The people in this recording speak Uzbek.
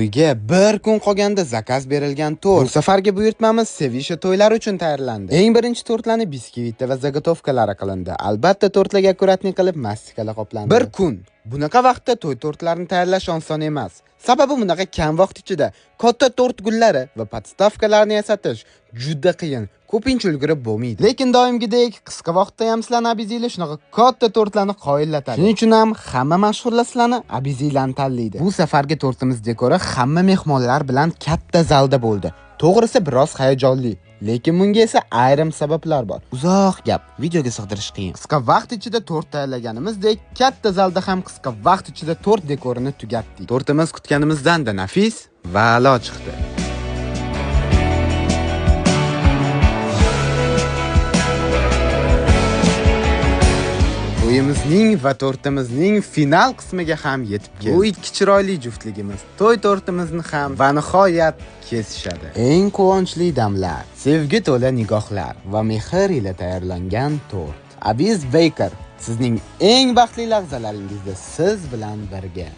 Uyga bir kun qolganda zakaz berilgan tort. Bu safargi buyurtmamiz sevisha to'ylari uchun tayyorlandi. Eng birinchi tortlarni biskvitda va zagotovkalari qilindi. Albatta tortlarga akkuratlik qilib mastikala qoplandi. Bir kun. Bunaqa vaqtda to'y tortlarini tayyorlash oson emas. Sababi bunaqa kam vaqt ichida katta tort gullari va podstavkalarni yasatish juda qiyin. Ko'pincha ulgurib bo'lmaydi. Lekin doimgidek qisqa vaqtda ham sizlarni abiziylar shunaqa katta tortlarni qoyillatadi. Shuning uchun ham hamma mashhurlar sizlarni abiziylarni tanlaydi. Bu safargi tortimiz dekori hamma mehmonlar bilan katta zalda bo'ldi. To'g'risi biroz hayajonli, lekin bunga esa ayrim sabablar bor. Uzoq gap, videoga sig'dirish qiyin. Qisqa vaqt ichida tort tayyorlaganimizdek, katta zalda ham qisqa vaqt ichida tort dekorini tugatdik. Tortimiz kutganimizdan-da nafis va a'lo chiqdi. To'yimizning va tortimizning final qismiga ham yetib keldik. Bu ikki chiroyli juftligimiz to'y tortimizni ham va nihoyat kesishadi. Eng quvonchli damlar, sevgi to'la nigohlar va mehr ila tayyorlangan tort. Abiz Baker sizning eng baxtli lahzalaringizda siz bilan birga.